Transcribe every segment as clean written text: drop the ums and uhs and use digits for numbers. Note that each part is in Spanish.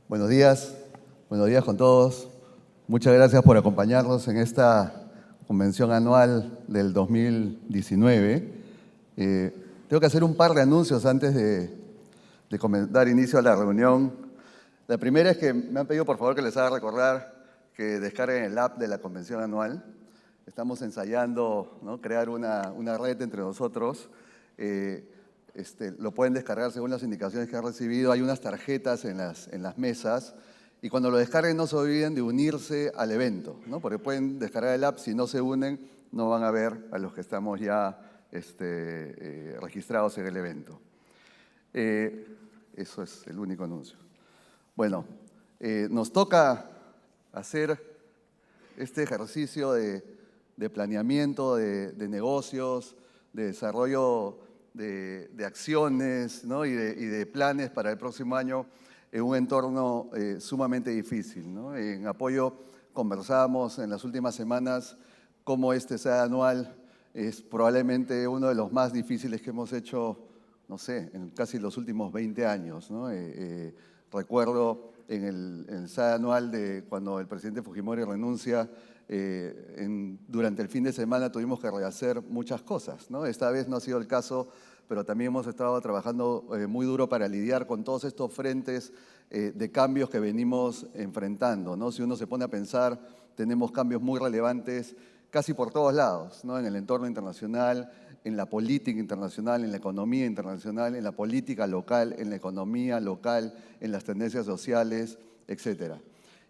Buenos días con todos. Muchas gracias por acompañarnos en esta convención anual del 2019. Tengo que hacer un par de anuncios antes de dar inicio a la reunión. La primera es que me han pedido por favor que les haga recordar que descarguen el app de la convención anual. Estamos ensayando, ¿no?, crear una red entre nosotros. Lo pueden descargar según las indicaciones que han recibido. Hay unas tarjetas en las mesas y cuando lo descarguen no se olviden de unirse al evento, ¿no? Porque pueden descargar el app, si no se unen no van a ver a los que estamos ya registrados en el evento. Eso es el único anuncio. Bueno, nos toca hacer este ejercicio de planeamiento de negocios, de desarrollo de acciones, ¿no?, y de planes para el próximo año en un entorno sumamente difícil, ¿no? En Apoyo conversábamos en las últimas semanas cómo este SAE anual es probablemente uno de los más difíciles que hemos hecho, no sé, en casi los últimos 20 años, ¿no? Recuerdo en el SAE anual de cuando el presidente Fujimori renuncia, durante el fin de semana tuvimos que rehacer muchas cosas, ¿no? Esta vez no ha sido el caso, pero también hemos estado trabajando muy duro para lidiar con todos estos frentes de cambios que venimos enfrentando, ¿no? Si uno se pone a pensar, tenemos cambios muy relevantes casi por todos lados, ¿no? En el entorno internacional, en la política internacional, en la economía internacional, en la política local, en la economía local, en las tendencias sociales, etcétera.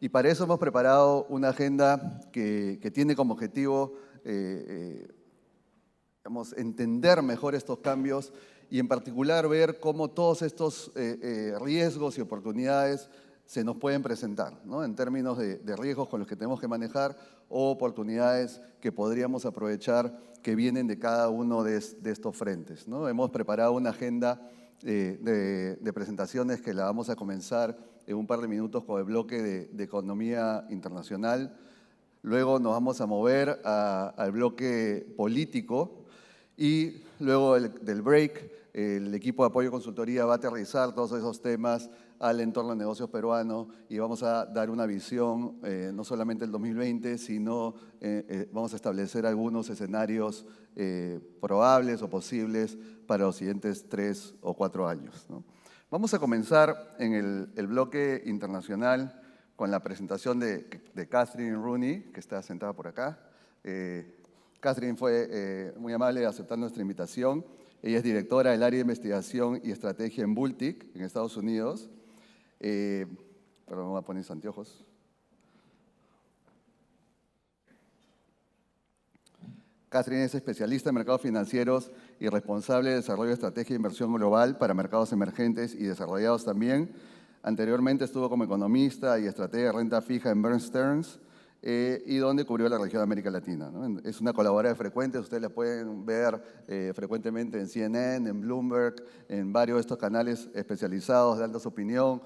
Y para eso hemos preparado una agenda que tiene como objetivo entender mejor estos cambios y en particular ver cómo todos estos riesgos y oportunidades se nos pueden presentar, ¿no?, en términos de riesgos con los que tenemos que manejar o oportunidades que podríamos aprovechar que vienen de cada uno de estos frentes, ¿no? Hemos preparado una agenda de presentaciones que la vamos a comenzar en un par de minutos con el bloque de economía internacional. Luego nos vamos a mover al bloque político y luego del break el equipo de apoyo y consultoría va a aterrizar todos esos temas al entorno de negocios peruano y vamos a dar una visión no solamente del 2020, sino vamos a establecer algunos escenarios probables o posibles para los siguientes 3 o 4 años, ¿no? Vamos a comenzar en el bloque internacional con la presentación de Catherine Rooney, que está sentada por acá. Catherine fue muy amable de aceptar nuestra invitación. Ella es directora del área de investigación y estrategia en Bultic, en Estados Unidos. Pero me voy a poner mis anteojos. Catherine es especialista en mercados financieros y responsable de desarrollo de estrategia de inversión global para mercados emergentes y desarrollados también. Anteriormente estuvo como economista y estratega de renta fija en Bear Stearns y donde cubrió la región de América Latina, ¿no? Es una colaboradora frecuente, ustedes la pueden ver frecuentemente en CNN, en Bloomberg, en varios de estos canales especializados, dando su opinión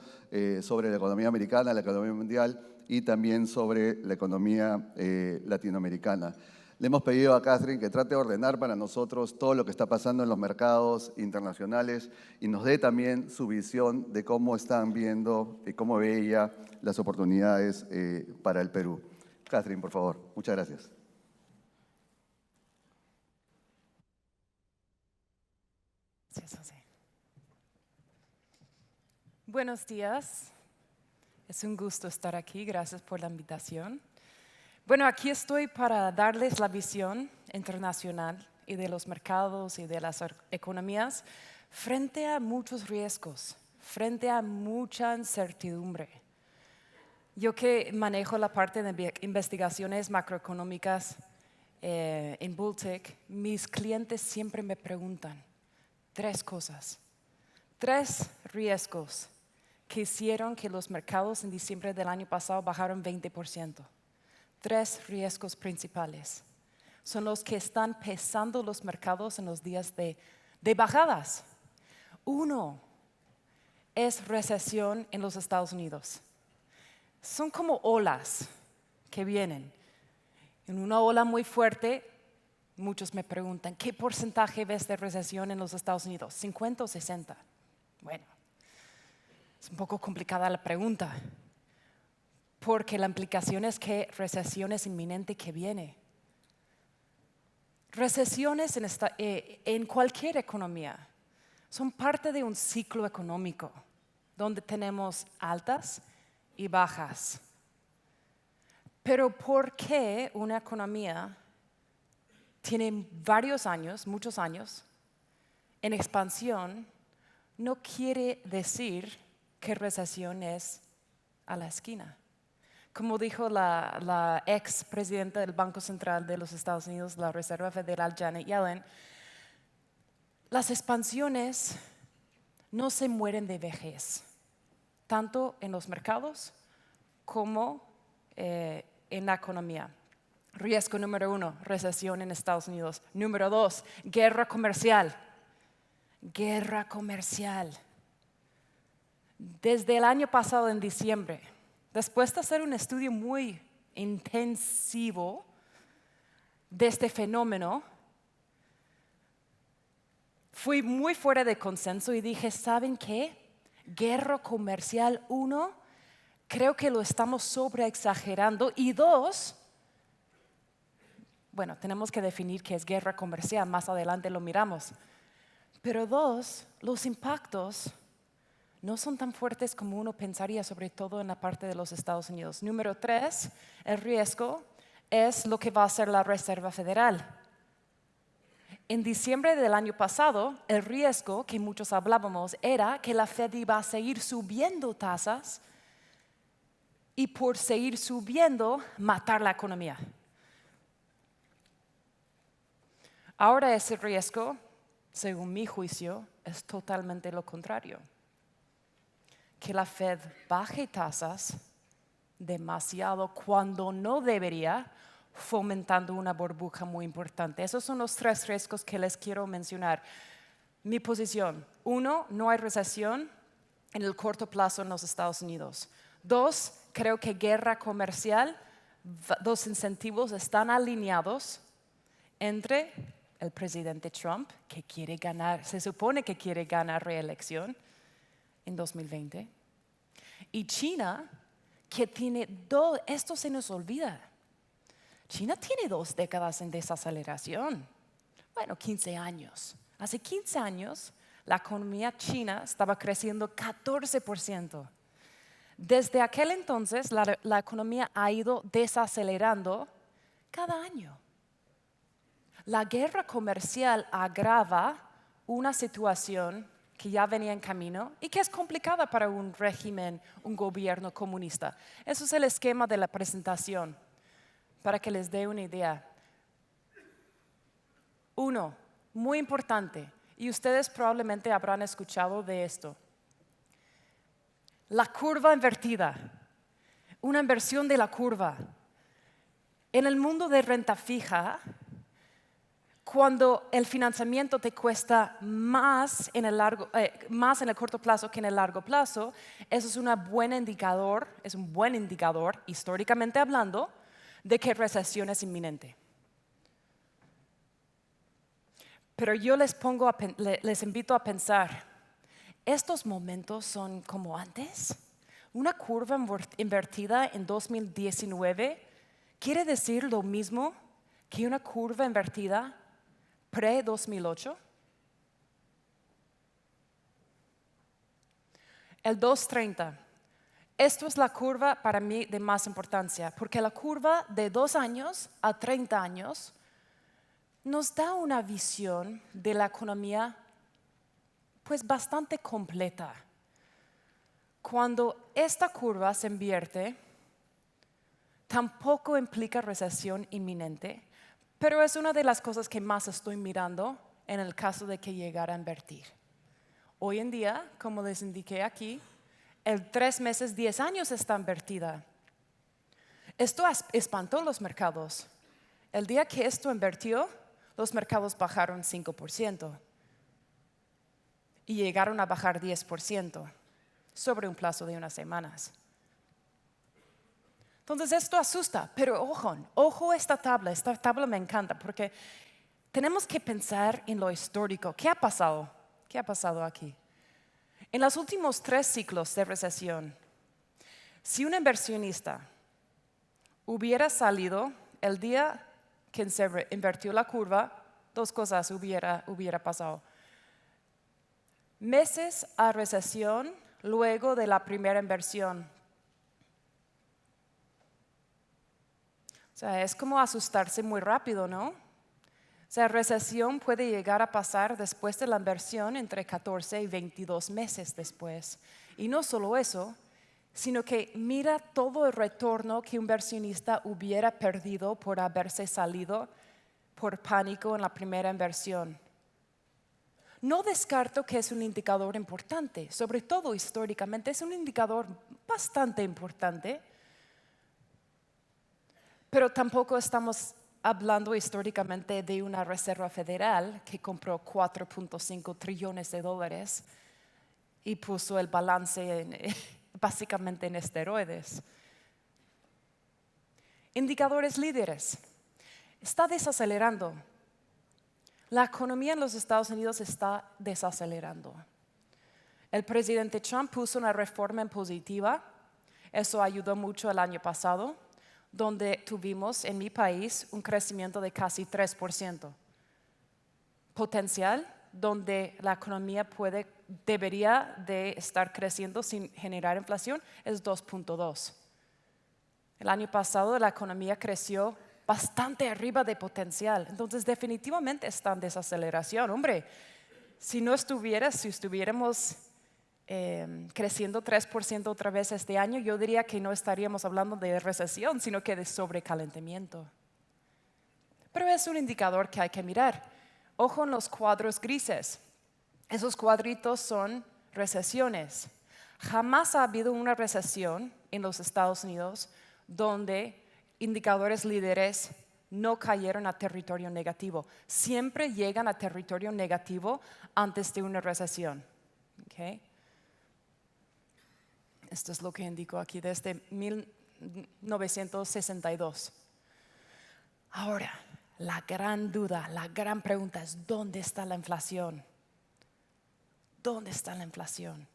sobre la economía americana, la economía mundial y también sobre la economía latinoamericana. Le hemos pedido a Catherine que trate de ordenar para nosotros todo lo que está pasando en los mercados internacionales y nos dé también su visión de cómo están viendo y cómo ve ella las oportunidades para el Perú. Catherine, por favor. Muchas gracias. Gracias, José. Buenos días. Es un gusto estar aquí. Gracias por la invitación. Bueno, aquí estoy para darles la visión internacional y de los mercados y de las economías frente a muchos riesgos, frente a mucha incertidumbre. Yo que manejo la parte de investigaciones macroeconómicas en Bultic, mis clientes siempre me preguntan 3 cosas, 3 riesgos que hicieron que los mercados en diciembre del año pasado bajaron 20%. 3 riesgos principales son los que están pesando los mercados en los días de bajadas. 1 es recesión en los Estados Unidos. Son como olas que vienen. En una ola muy fuerte, muchos me preguntan, ¿qué porcentaje ves de recesión en los Estados Unidos? ¿50 o 60? Bueno, Es un poco complicada la pregunta, porque la implicación es que recesión es inminente que viene. Recesiones en cualquier economía son parte de un ciclo económico donde tenemos altas y bajas. Pero ¿por qué una economía tiene varios años, muchos años, en expansión? No quiere decir que recesión es a la esquina. Como dijo la ex presidenta del Banco Central de los Estados Unidos, la Reserva Federal, Janet Yellen, las expansiones no se mueren de vejez, tanto en los mercados como en la economía. Riesgo número 1, recesión en Estados Unidos. Número 2, guerra comercial. Guerra comercial. Desde el año pasado, en diciembre, después de hacer un estudio muy intensivo de este fenómeno, fui muy fuera de consenso y dije, ¿saben qué? Guerra comercial 1, creo que lo estamos sobreexagerando. Y 2, bueno, tenemos que definir qué es guerra comercial, más adelante lo miramos. Pero 2, los impactos no son tan fuertes como uno pensaría, sobre todo en la parte de los Estados Unidos. Número 3, el riesgo es lo que va a hacer la Reserva Federal. En diciembre del año pasado, el riesgo que muchos hablábamos era que la Fed iba a seguir subiendo tasas y por seguir subiendo, matar la economía. Ahora ese riesgo, según mi juicio, es totalmente lo contrario. Que la Fed baje tasas demasiado cuando no debería, fomentando una burbuja muy importante. Esos son los 3 riesgos que les quiero mencionar. Mi posición: 1, no hay recesión en el corto plazo en los Estados Unidos. 2, creo que guerra comercial, 2 incentivos están alineados entre el presidente Trump, que quiere ganar, se supone que quiere ganar reelección en 2020, y China, que tiene esto se nos olvida. China tiene 2 décadas en desaceleración. Bueno, 15 años. Hace 15 años, la economía china estaba creciendo 14%. Desde aquel entonces, la economía ha ido desacelerando cada año. La guerra comercial agrava una situación que ya venía en camino y que es complicada para un régimen, un gobierno comunista. Eso es el esquema de la presentación, para que les dé una idea. 1, muy importante, y ustedes probablemente habrán escuchado de esto. La curva invertida, una inversión de la curva. En el mundo de renta fija, cuando el financiamiento te cuesta más en el corto plazo que en el largo plazo, eso es un buen indicador, históricamente hablando, de que recesión es inminente. Pero yo les invito a pensar, ¿estos momentos son como antes? Una curva invertida en 2019 quiere decir lo mismo que una curva invertida pre-2008. El 230. Esto es la curva para mí de más importancia, porque la curva de 2 años a 30 años nos da una visión de la economía pues bastante completa. Cuando esta curva se invierte, tampoco implica recesión inminente, pero es una de las cosas que más estoy mirando en el caso de que llegara a invertir. Hoy en día, como les indiqué aquí, el 3 meses, 10 años está invertida. Esto espantó los mercados. El día que esto invirtió, los mercados bajaron 5% y llegaron a bajar 10% sobre un plazo de unas semanas. Entonces esto asusta, pero ojo esta tabla me encanta porque tenemos que pensar en lo histórico. ¿Qué ha pasado? ¿Qué ha pasado aquí? En los últimos 3 ciclos de recesión, si un inversionista hubiera salido el día que se invirtió la curva, 2 cosas hubiera pasado. Meses a recesión luego de la primera inversión. O sea, es como asustarse muy rápido, ¿no? O sea, recesión puede llegar a pasar después de la inversión entre 14 y 22 meses después. Y no solo eso, sino que mira todo el retorno que un inversionista hubiera perdido por haberse salido por pánico en la primera inversión. No descarto que es un indicador importante, sobre todo históricamente, es un indicador bastante importante, pero tampoco estamos hablando históricamente de una Reserva Federal que compró 4.5 trillones de dólares y puso el balance básicamente en esteroides. Indicadores líderes. Está desacelerando. La economía en los Estados Unidos está desacelerando. El presidente Trump puso una reforma impositiva. Eso ayudó mucho el año pasado, donde tuvimos en mi país un crecimiento de casi 3%. Potencial, donde la economía debería de estar creciendo sin generar inflación, es 2.2. El año pasado la economía creció bastante arriba de potencial. Entonces, definitivamente está en desaceleración. Hombre, si estuviéramos creciendo 3% otra vez este año, yo diría que no estaríamos hablando de recesión, sino que de sobrecalentamiento. Pero es un indicador que hay que mirar. Ojo en los cuadros grises. Esos cuadritos son recesiones. Jamás ha habido una recesión en los Estados Unidos donde indicadores líderes no cayeron a territorio negativo. Siempre llegan a territorio negativo antes de una recesión. ¿Okay? Esto es lo que indico aquí desde 1962. Ahora, la gran duda, la gran pregunta es, ¿dónde está la inflación? ¿Dónde está la inflación?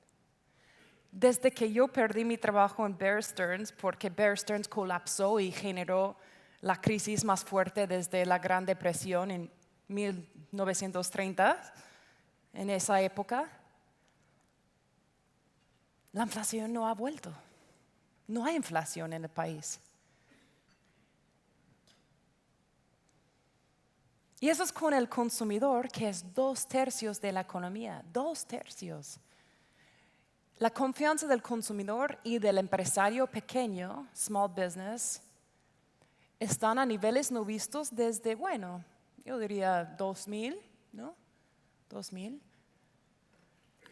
Desde que yo perdí mi trabajo en Bear Stearns, porque Bear Stearns colapsó y generó la crisis más fuerte desde la Gran Depresión en 1930, en esa época, la inflación no ha vuelto. No hay inflación en el país. Y eso es con el consumidor, que es 2/3 de la economía, 2/3. La confianza del consumidor y del empresario pequeño, small business, están a niveles no vistos desde, bueno, yo diría 2000, ¿no? 2000.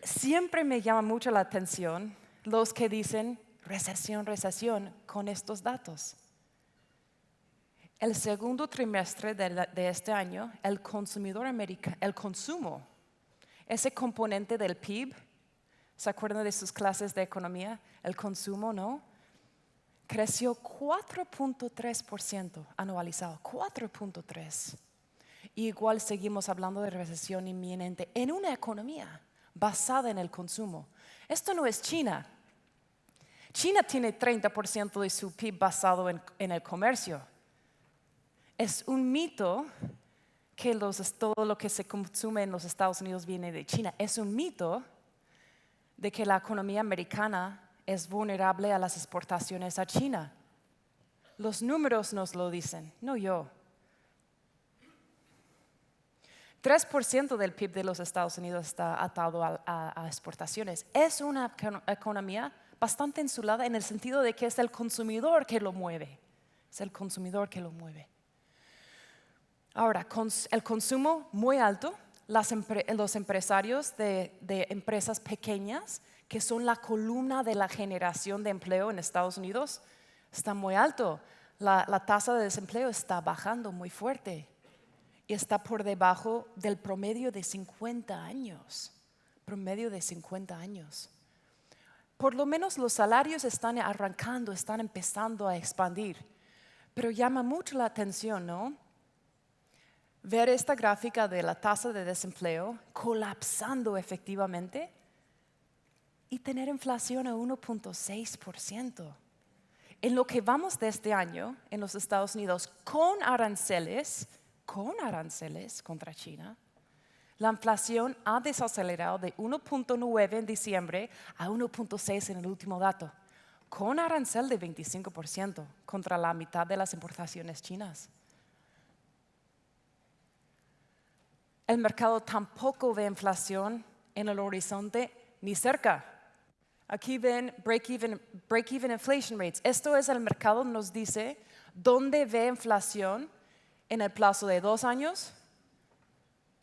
Siempre me llama mucho la atención los que dicen recesión, recesión con estos datos. El segundo trimestre de este año, el consumidor americano, el consumo, ese componente del PIB, ¿se acuerdan de sus clases de economía? El consumo, ¿no? Creció 4.3% anualizado, 4.3%. Igual seguimos hablando de recesión inminente en una economía basada en el consumo. Esto no es China. China tiene 30% de su PIB basado en el comercio. Es un mito que todo lo que se consume en los Estados Unidos viene de China. Es un mito de que la economía americana es vulnerable a las exportaciones a China. Los números nos lo dicen, no yo. 3% del PIB de los Estados Unidos está atado a exportaciones. Es una economía bastante insulada en el sentido de que es el consumidor que lo mueve. Es el consumidor que lo mueve. Ahora, el consumo muy alto, los empresarios de empresas pequeñas, que son la columna de la generación de empleo en Estados Unidos, está muy alto. La tasa de desempleo está bajando muy fuerte y está por debajo del promedio de 50 años. Promedio de 50 años. Por lo menos los salarios están arrancando, están empezando a expandir. Pero llama mucho la atención, ¿no? Ver esta gráfica de la tasa de desempleo colapsando efectivamente y tener inflación a 1.6%. En lo que vamos de este año en los Estados Unidos con aranceles contra China, la inflación ha desacelerado de 1.9 en diciembre a 1.6 en el último dato, con arancel de 25% contra la mitad de las importaciones chinas. El mercado tampoco ve inflación en el horizonte ni cerca. Aquí ven break-even inflation rates. Esto es el mercado nos dice dónde ve inflación en el plazo de 2 años,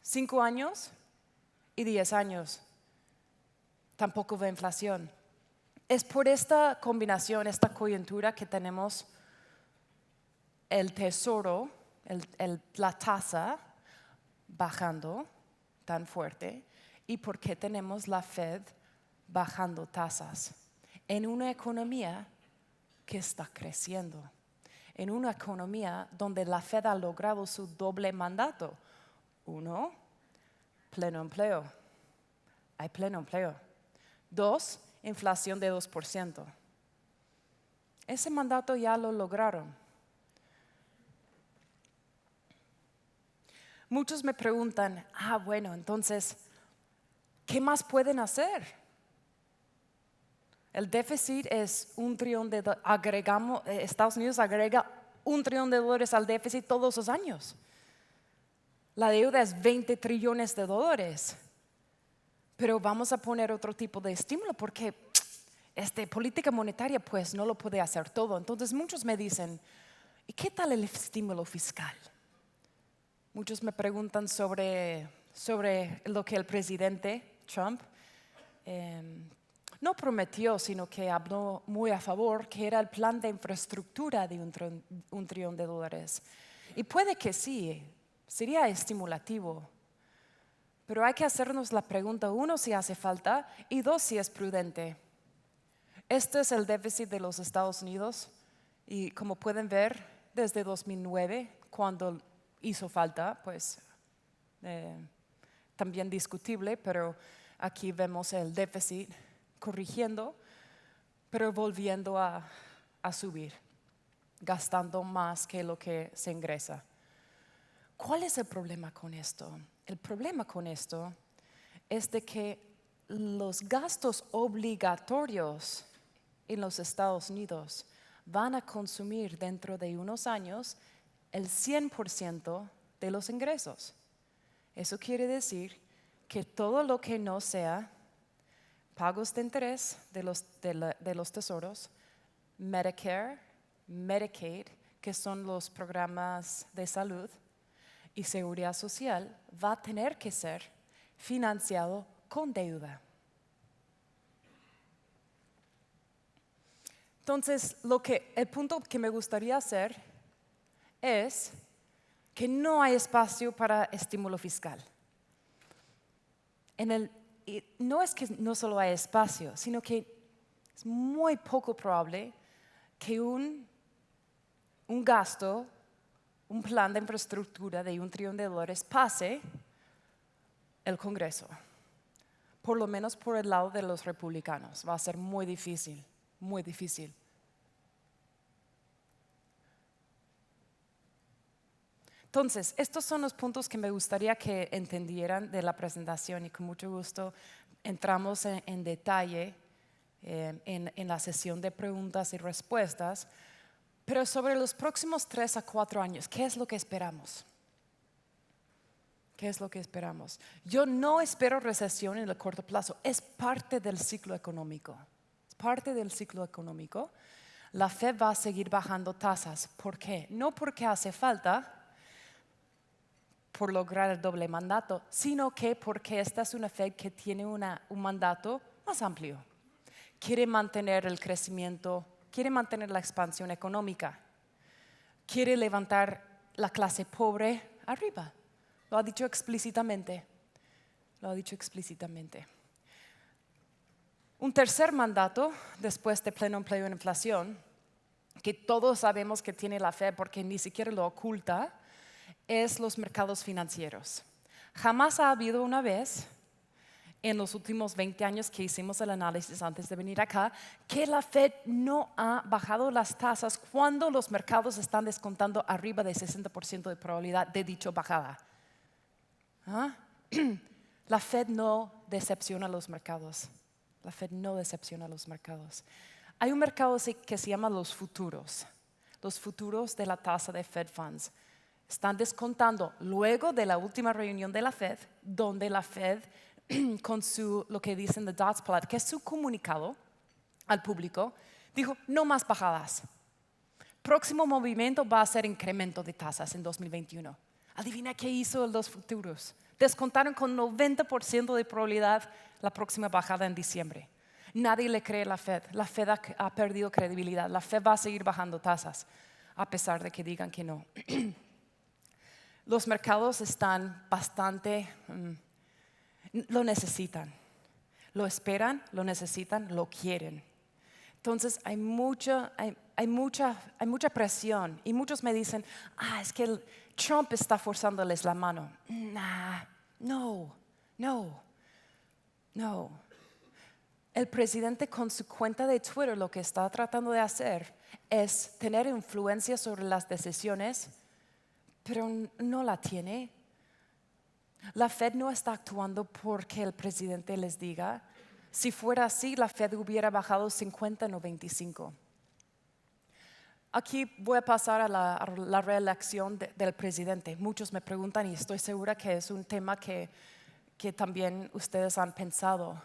5 años y 10 años. Tampoco ve inflación. Es por esta combinación, esta coyuntura que tenemos el tesoro, la tasa bajando tan fuerte y por qué tenemos la Fed bajando tasas en una economía que está creciendo, en una economía donde la Fed ha logrado su doble mandato. 1, pleno empleo. Hay pleno empleo. 2, inflación de 2%. Ese mandato ya lo lograron. Muchos me preguntan, bueno, entonces, ¿qué más pueden hacer? El déficit es $1 trillón Estados Unidos agrega $1 trillón al déficit todos los años. La deuda es 20 trillones de dólares. Pero vamos a poner otro tipo de estímulo porque política monetaria pues no lo puede hacer todo. Entonces muchos me dicen, ¿y qué tal el estímulo fiscal? Muchos me preguntan sobre lo que el presidente Trump no prometió, sino que habló muy a favor, que era el plan de infraestructura de $1 trillón. Y puede que sí, sería estimulativo. Pero hay que hacernos la pregunta, 1, si hace falta, y 2, si es prudente. Este es el déficit de los Estados Unidos, y como pueden ver, desde 2009, cuando hizo falta, pues también discutible, pero aquí vemos el déficit corrigiendo, pero volviendo a subir, gastando más que lo que se ingresa. ¿Cuál es el problema con esto? El problema con esto es de que los gastos obligatorios en los Estados Unidos van a consumir dentro de unos años el 100% de los ingresos. Eso quiere decir que todo lo que no sea pagos de interés de los tesoros, Medicare, Medicaid, que son los programas de salud, y seguridad social, va a tener que ser financiado con deuda. Entonces, el punto que me gustaría hacer es que no hay espacio para estímulo fiscal. Y no es que no solo hay espacio, sino que es muy poco probable que un gasto, un plan de infraestructura de $1 trillón pase el Congreso. Por lo menos por el lado de los republicanos. Va a ser muy difícil, muy difícil. Entonces, estos son los puntos que me gustaría que entendieran de la presentación y con mucho gusto entramos en detalle en la sesión de preguntas y respuestas. Pero sobre los próximos 3 a 4 años, ¿qué es lo que esperamos? ¿Qué es lo que esperamos? Yo no espero recesión en el corto plazo, es parte del ciclo económico. Es parte del ciclo económico. La Fed va a seguir bajando tasas. ¿Por qué? No porque hace falta por lograr el doble mandato, sino que porque esta es una Fed que tiene un mandato más amplio. Quiere mantener el crecimiento, quiere mantener la expansión económica, quiere levantar la clase pobre arriba. Lo ha dicho explícitamente. Un tercer mandato, después de pleno empleo e inflación, que todos sabemos que tiene la Fed porque ni siquiera lo oculta, es los mercados financieros. Jamás ha habido una vez en los últimos 20 años que hicimos el análisis antes de venir acá, que la Fed no ha bajado las tasas cuando los mercados están descontando arriba de 60% de probabilidad de dicha bajada. ¿Ah? La Fed no decepciona a los mercados. La Fed no decepciona a los mercados. Hay un mercado que se llama los futuros de la tasa de Fed Funds. Están descontando luego de la última reunión de la Fed, donde la Fed con lo que dicen the dots plot, que es su comunicado al público, dijo no más bajadas. Próximo movimiento va a ser incremento de tasas en 2021. Adivina qué hizo los futuros. Descontaron con 90% de probabilidad la próxima bajada en diciembre. Nadie le cree a la Fed. La Fed ha perdido credibilidad. La Fed va a seguir bajando tasas, a pesar de que digan que no. Los mercados están bastante, lo necesitan. Lo esperan, lo necesitan, lo quieren. Entonces hay mucha presión y muchos me dicen, es que Trump está forzándoles la mano. No. El presidente con su cuenta de Twitter lo que está tratando de hacer es tener influencia sobre las decisiones, pero no la tiene. La Fed no está actuando porque el presidente les diga. Si fuera así, la Fed hubiera bajado 50, no 25. Aquí voy a pasar a la reelección del presidente. Muchos me preguntan y estoy segura que es un tema que también ustedes han pensado.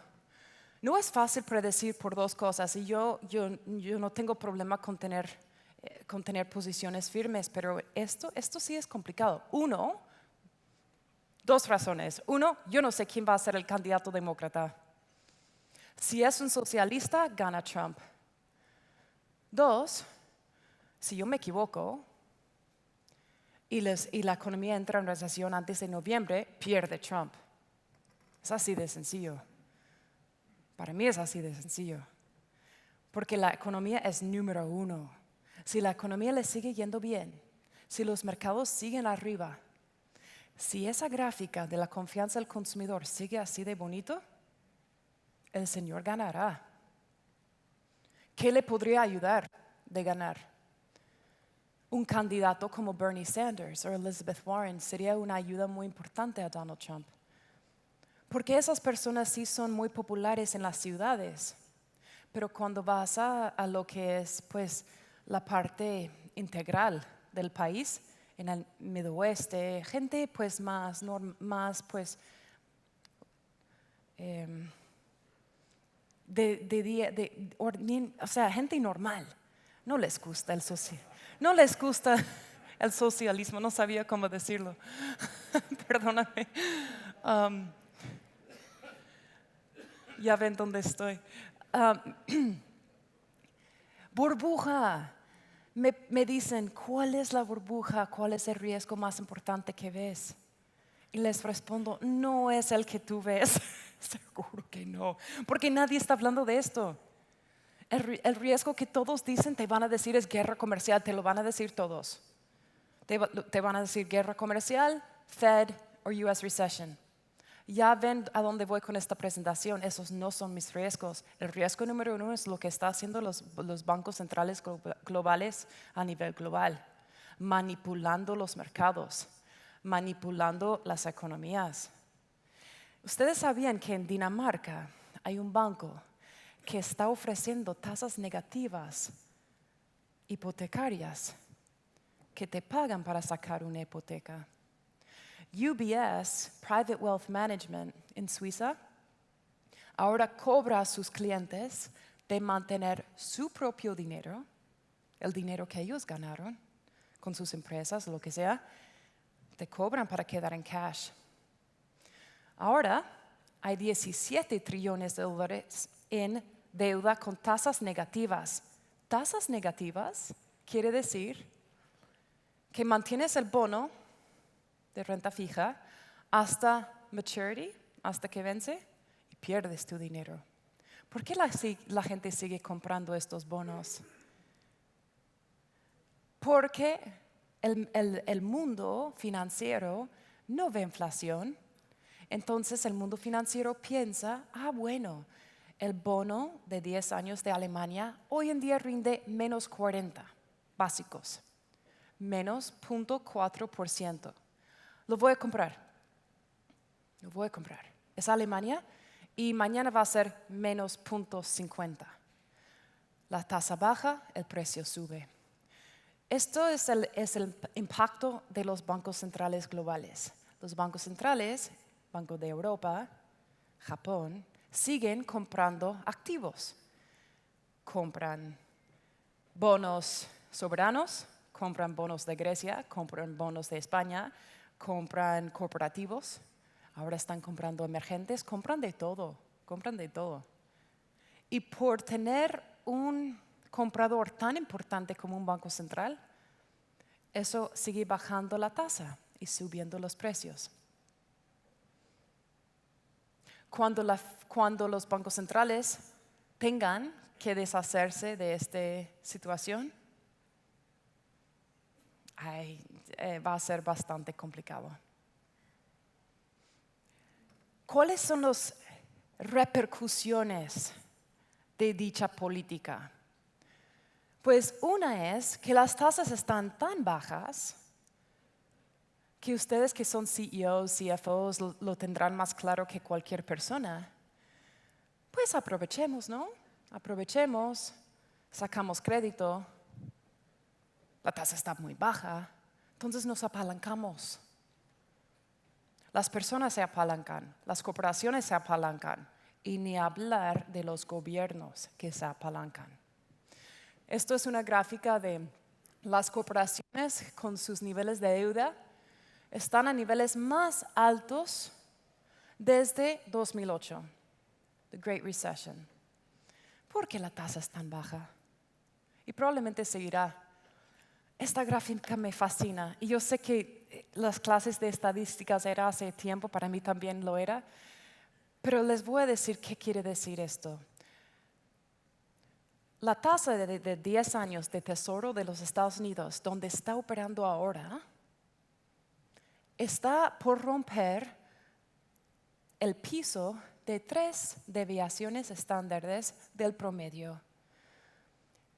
No es fácil predecir por dos cosas y yo no tengo problema con tener posiciones firmes, pero esto sí es complicado. Dos razones. Uno, yo no sé quién va a ser el candidato demócrata. Si es un socialista, gana Trump. Dos, si yo me equivoco y la economía entra en recesión antes de noviembre, pierde Trump. Es así de sencillo. Para mí es así de sencillo. Porque la economía es número uno. Si la economía le sigue yendo bien, si los mercados siguen arriba, si esa gráfica de la confianza del consumidor sigue así de bonito, el señor ganará. ¿Qué le podría ayudar de ganar? Un candidato como Bernie Sanders o Elizabeth Warren sería una ayuda muy importante a Donald Trump. Porque esas personas sí son muy populares en las ciudades, pero cuando vas a lo que es pues la parte integral del país, en el Medio Oeste, gente pues más pues o sea, gente normal, no les gusta el socialismo, no sabía cómo decirlo, perdóname. Ya ven dónde estoy. Burbuja. Me dicen, ¿cuál es la burbuja? ¿Cuál es el riesgo más importante que ves? Y les respondo, no es el que tú ves. Seguro que no, porque nadie está hablando de esto. El riesgo que todos dicen te van a decir es guerra comercial, te lo van a decir todos. Te van a decir guerra comercial, Fed o US recession. Ya ven a dónde voy con esta presentación. Esos no son mis riesgos. El riesgo número uno es lo que están haciendo los bancos centrales globales a nivel global, manipulando los mercados, manipulando las economías. Ustedes sabían que en Dinamarca hay un banco que está ofreciendo tasas negativas hipotecarias que te pagan para sacar una hipoteca. UBS, Private Wealth Management en Suiza, ahora cobra a sus clientes de mantener su propio dinero, el dinero que ellos ganaron con sus empresas, lo que sea, te cobran para quedar en cash. Ahora hay 17 trillones de dólares en deuda con tasas negativas. Tasas negativas quiere decir que mantienes el bono de renta fija hasta maturity, hasta que vence, y pierdes tu dinero. ¿Por qué la gente sigue comprando estos bonos? Porque el mundo financiero no ve inflación Entonces el mundo financiero piensa, bueno, el bono de 10 años de Alemania hoy en día rinde menos 40 básicos, menos 0.4%. Lo voy a comprar. Es Alemania y mañana va a ser menos 0.50. La tasa baja, el precio sube. Esto es el impacto de los bancos centrales globales. Los bancos centrales, Banco de Europa, Japón, siguen comprando activos. Compran bonos soberanos, compran bonos de Grecia, compran bonos de España, compran corporativos, ahora están comprando emergentes, compran de todo. Y por tener un comprador tan importante como un banco central, eso sigue bajando la tasa y subiendo los precios. Cuando los bancos centrales tengan que deshacerse de esta situación, va a ser bastante complicado. ¿Cuáles son las repercusiones de dicha política? Pues una es que las tasas están tan bajas que ustedes que son CEOs, CFOs, lo tendrán más claro que cualquier persona. Pues aprovechemos, ¿no? Aprovechemos, sacamos crédito, la tasa está muy baja, entonces nos apalancamos. Las personas se apalancan, las corporaciones se apalancan, y ni hablar de los gobiernos que se apalancan. Esto es una gráfica de las corporaciones con sus niveles de deuda. Están a niveles más altos desde 2008, the Great Recession. ¿Por qué la tasa es tan baja? Y probablemente seguirá. Esta gráfica me fascina y yo sé que las clases de estadísticas era hace tiempo, para mí también lo era, pero les voy a decir qué quiere decir esto. La tasa de 10 años de Tesoro de los Estados Unidos, donde está operando ahora, está por romper el piso de 3 desviaciones estándares del promedio.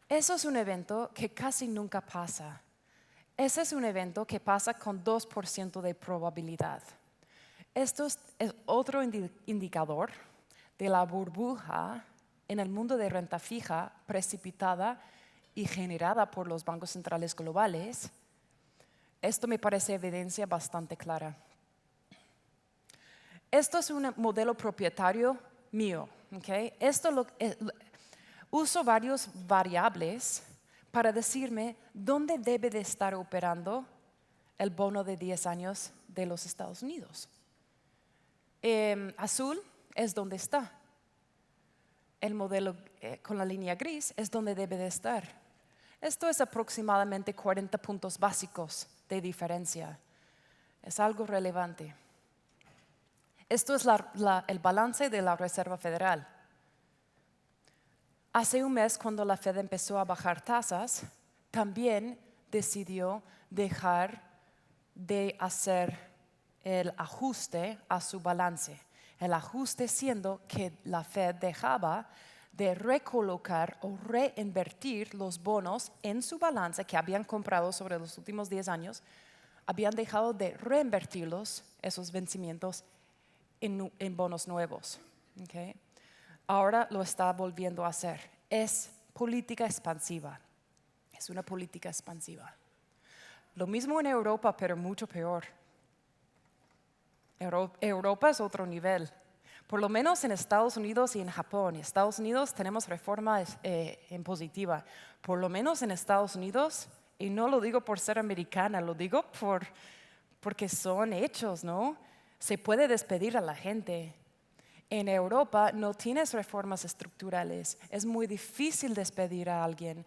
Eso es un evento que casi nunca pasa. Ese es un evento que pasa con 2% de probabilidad. Esto es otro indicador de la burbuja en el mundo de renta fija precipitada y generada por los bancos centrales globales. Esto me parece evidencia bastante clara. Esto es un modelo propietario mío. ¿Okay? Uso varios variables para decirme dónde debe de estar operando el bono de 10 años de los Estados Unidos. Azul es donde está. El modelo con la línea gris es donde debe de estar. Esto es aproximadamente 40 puntos básicos de diferencia. Es algo relevante. Esto es el balance de la Reserva Federal. Hace un mes, cuando la Fed empezó a bajar tasas, también decidió dejar de hacer el ajuste a su balance. El ajuste siendo que la Fed dejaba de recolocar o reinvertir los bonos en su balance que habían comprado sobre los últimos 10 años, habían dejado de reinvertirlos, esos vencimientos, en bonos nuevos. ¿Okay? Ahora lo está volviendo a hacer. Es política expansiva. Es una política expansiva. Lo mismo en Europa, pero mucho peor. Europa es otro nivel. Por lo menos en Estados Unidos y en Japón. En Estados Unidos tenemos reforma impositiva. Por lo menos en Estados Unidos, y no lo digo por ser americana, lo digo porque son hechos, ¿no? Se puede despedir a la gente. En Europa no tienes reformas estructurales. Es muy difícil despedir a alguien.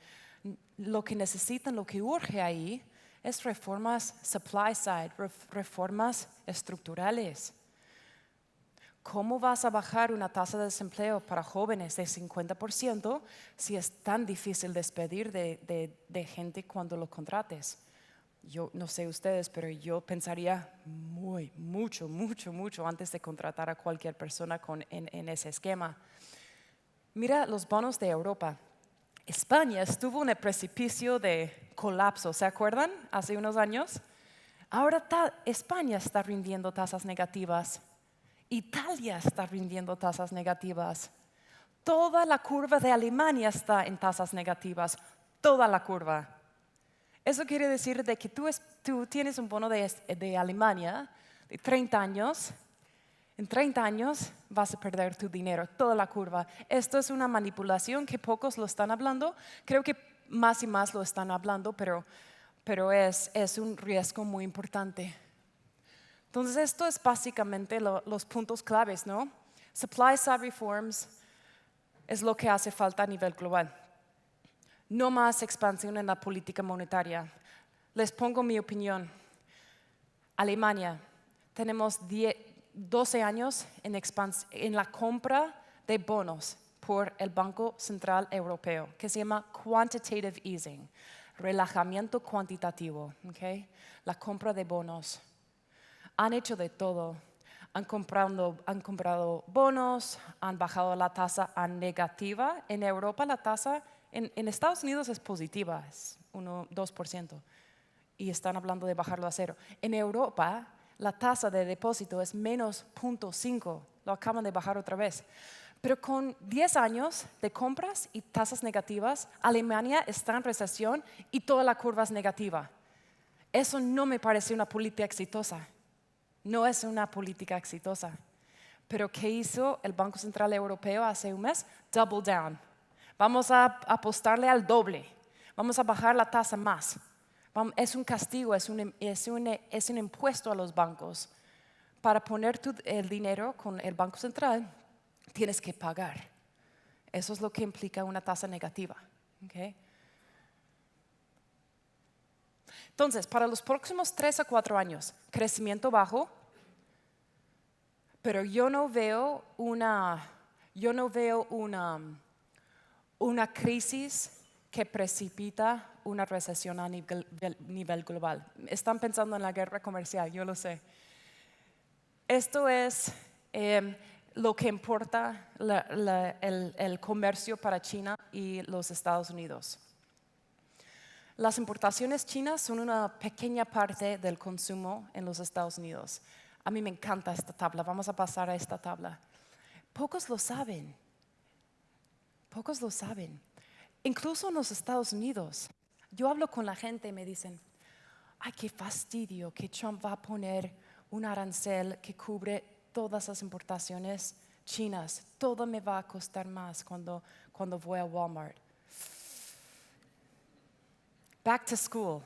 Lo que necesitan, lo que urge ahí, es reformas supply side, reformas estructurales. ¿Cómo vas a bajar una tasa de desempleo para jóvenes de 50% si es tan difícil despedir de gente cuando lo contrates? yo no sé ustedes, pero yo pensaría mucho antes de contratar a cualquier persona en ese esquema. Mira los bonos de Europa. España estuvo en el precipicio de colapso, ¿se acuerdan? Hace unos años. Ahora España está rindiendo tasas negativas. Italia está rindiendo tasas negativas. Toda la curva de Alemania está en tasas negativas. Toda la curva. Eso quiere decir de que tú tienes un bono de Alemania de 30 años. En 30 años vas a perder tu dinero, toda la curva. Esto es una manipulación que pocos lo están hablando. Creo que más y más lo están hablando, pero es un riesgo muy importante. Entonces, esto es básicamente los puntos claves, ¿no? Supply side reforms es lo que hace falta a nivel global. No más expansión en la política monetaria. Les pongo mi opinión. Alemania, tenemos 12 años en la compra de bonos por el Banco Central Europeo, que se llama quantitative easing, relajamiento cuantitativo, ¿okay? La compra de bonos. Han hecho de todo. Han comprado bonos, han bajado la tasa a negativa. En Europa la tasa, en Estados Unidos es positiva, es 2%, y están hablando de bajarlo a 0. En Europa la tasa de depósito es menos 0.5, lo acaban de bajar otra vez. Pero con 10 años de compras y tasas negativas, Alemania está en recesión y toda la curva es negativa. Eso no me parece una política exitosa. No es una política exitosa. Pero ¿qué hizo el Banco Central Europeo hace un mes? Double down. Vamos a apostarle al doble. Vamos a bajar la tasa más. Es un castigo, es un impuesto a los bancos. Para poner el dinero con el Banco Central, tienes que pagar. Eso es lo que implica una tasa negativa. ¿Okay? Entonces, para los próximos 3 a 4 años, crecimiento bajo, pero yo no veo una crisis que precipita una recesión a nivel global. Están pensando en la guerra comercial, yo lo sé. Esto es lo que importa el comercio para China y los Estados Unidos. Las importaciones chinas son una pequeña parte del consumo en los Estados Unidos. A mí me encanta esta tabla, vamos a pasar a esta tabla. Pocos lo saben. Incluso en los Estados Unidos, yo hablo con la gente y me dicen, ay, qué fastidio que Trump va a poner un arancel que cubre todas las importaciones chinas. Todo me va a costar más cuando voy a Walmart. Back to school.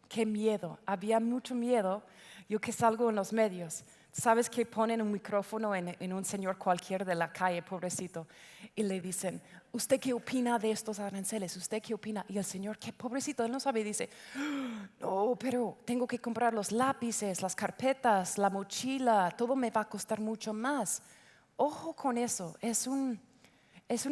Qué miedo. Había mucho miedo. Yo que salgo en los medios. ¿Sabes que ponen un micrófono en un señor cualquiera de la calle, pobrecito? Y le dicen, ¿usted qué opina de estos aranceles? ¿Usted qué opina? Y el señor, qué pobrecito, él no sabe, dice, no, pero tengo que comprar los lápices, las carpetas, la mochila, todo me va a costar mucho más. Ojo con eso, es un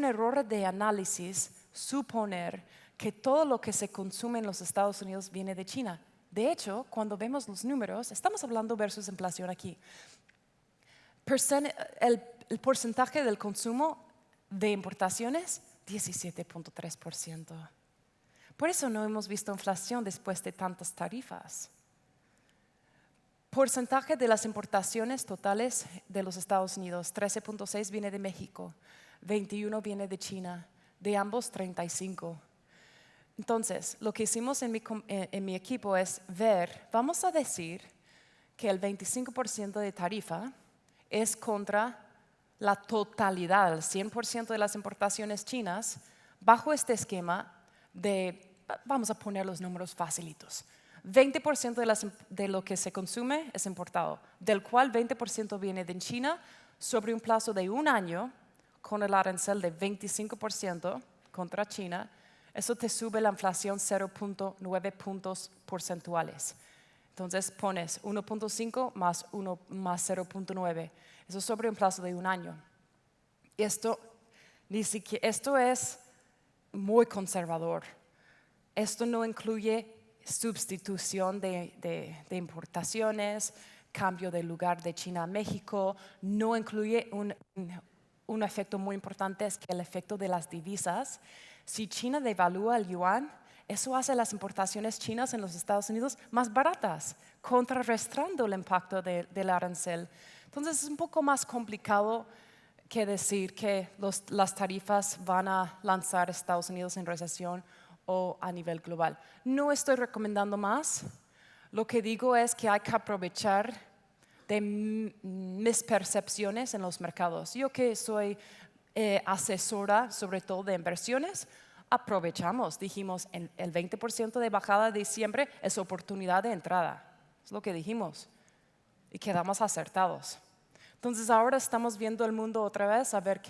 error de análisis suponer que todo lo que se consume en los Estados Unidos viene de China. De hecho, cuando vemos los números, estamos hablando versus inflación aquí. El porcentaje del consumo de importaciones, 17.3%. Por eso no hemos visto inflación después de tantas tarifas. Porcentaje de las importaciones totales de los Estados Unidos, 13.6 viene de México, 21 viene de China, de ambos 35. Entonces, lo que hicimos en mi equipo es ver, vamos a decir que el 25% de tarifa es contra la totalidad, el 100% de las importaciones chinas, bajo este esquema de, vamos a poner los números facilitos, 20% de lo que se consume es importado, del cual 20% viene de China sobre un plazo de 1 año con el arancel de 25% contra China. Eso te sube la inflación 0.9 puntos porcentuales. Entonces pones 1.5 más 0.9. Eso sobre un plazo de 1 año. Esto es muy conservador. Esto no incluye sustitución de importaciones, cambio de lugar de China a México. No incluye un efecto muy importante, es que el efecto de las divisas. Si China devalúa el yuan, eso hace las importaciones chinas en los Estados Unidos más baratas, contrarrestando el impacto del arancel. Entonces es un poco más complicado que decir que las tarifas van a lanzar a Estados Unidos en recesión o a nivel global. No estoy recomendando más. Lo que digo es que hay que aprovechar de mis percepciones en los mercados. Yo que soy asesora sobre todo de inversiones, aprovechamos, dijimos, el 20% de bajada de diciembre es oportunidad de entrada. Es lo que dijimos y quedamos acertados. Entonces ahora estamos viendo el mundo otra vez a ver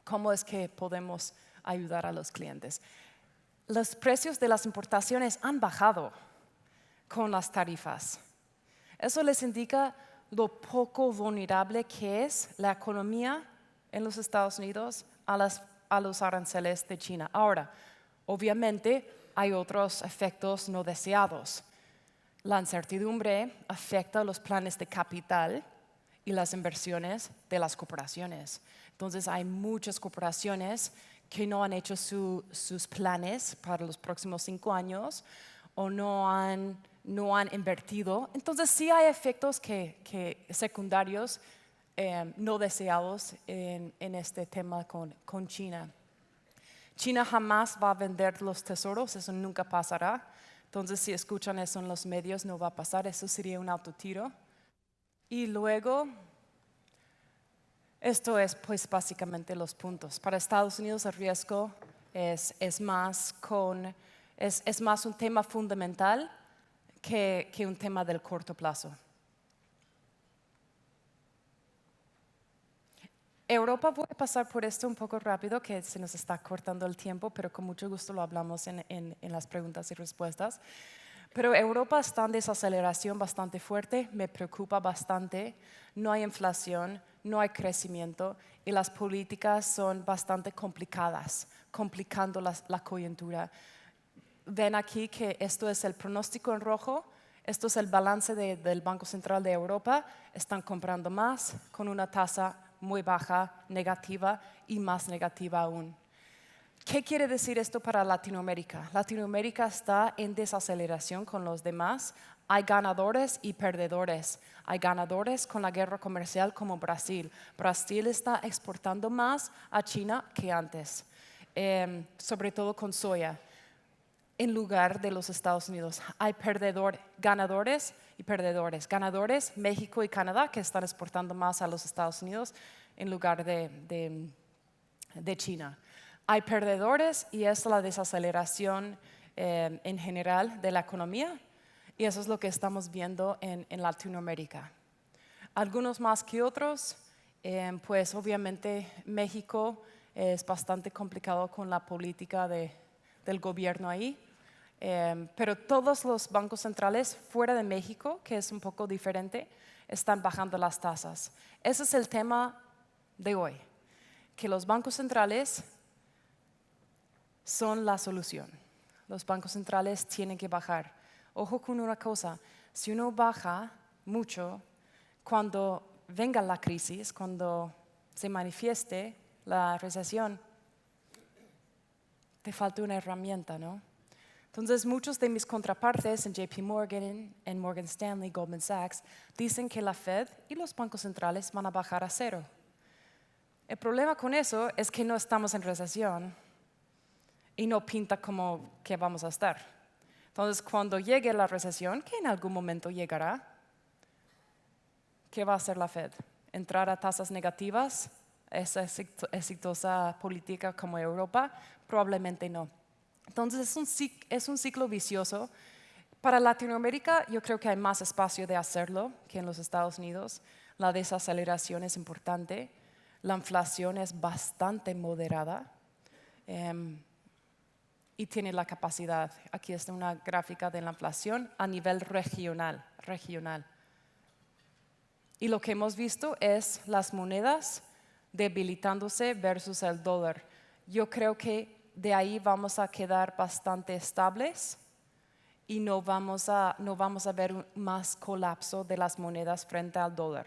cómo es que podemos ayudar a los clientes. Los precios de las importaciones han bajado con las tarifas. Eso les indica lo poco vulnerable que es la economía en los Estados Unidos a los aranceles de China. Ahora, obviamente hay otros efectos no deseados. La incertidumbre afecta los planes de capital y las inversiones de las corporaciones. Entonces hay muchas corporaciones que no han hecho sus planes para los próximos 5 años o no han invertido. Entonces sí hay efectos secundarios no deseados en este tema con China. China jamás va a vender los tesoros, eso nunca pasará. Entonces si escuchan eso en los medios no va a pasar, eso sería un autotiro. Y luego, esto es pues básicamente los puntos. Para Estados Unidos el riesgo es más un tema fundamental que un tema del corto plazo. Europa, voy a pasar por esto un poco rápido, que se nos está cortando el tiempo, pero con mucho gusto lo hablamos en las preguntas y respuestas. Pero Europa está en desaceleración bastante fuerte, me preocupa bastante. No hay inflación, no hay crecimiento y las políticas son bastante complicadas, complicando la coyuntura. Ven aquí que esto es el pronóstico en rojo, esto es el balance del Banco Central de Europa. Están comprando más con una tasa muy baja, negativa y más negativa aún. ¿Qué quiere decir esto para Latinoamérica? Latinoamérica está en desaceleración con los demás. Hay ganadores y perdedores. Hay ganadores con la guerra comercial como Brasil. Brasil está exportando más a China que antes, sobre todo con soya, en lugar de los Estados Unidos. Hay ganadores y perdedores. Ganadores, México y Canadá, que están exportando más a los Estados Unidos en lugar de China. Hay perdedores y es la desaceleración en general de la economía y eso es lo que estamos viendo en Latinoamérica. Algunos más que otros, pues obviamente México es bastante complicado con la política del gobierno ahí, pero todos los bancos centrales fuera de México, que es un poco diferente, están bajando las tasas. Ese es el tema de hoy, que los bancos centrales son la solución. Los bancos centrales tienen que bajar. Ojo con una cosa, si uno baja mucho, cuando venga la crisis, cuando se manifieste la recesión, te falta una herramienta, ¿no? Entonces, muchos de mis contrapartes en JP Morgan, en Morgan Stanley, Goldman Sachs, dicen que la Fed y los bancos centrales van a bajar a 0. El problema con eso es que no estamos en recesión y no pinta como que vamos a estar. Entonces, cuando llegue la recesión, que en algún momento llegará, ¿qué va a hacer la Fed? ¿Entrar a tasas negativas? ¿Es exitosa política como Europa? Probablemente no. Entonces, es un ciclo vicioso. Para Latinoamérica, yo creo que hay más espacio de hacerlo que en los Estados Unidos. La desaceleración es importante. La inflación es bastante moderada y tiene la capacidad. Aquí está una gráfica de la inflación a nivel regional. Y lo que hemos visto es las monedas debilitándose versus el dólar. Yo creo que de ahí vamos a quedar bastante estables y no vamos a ver más colapso de las monedas frente al dólar.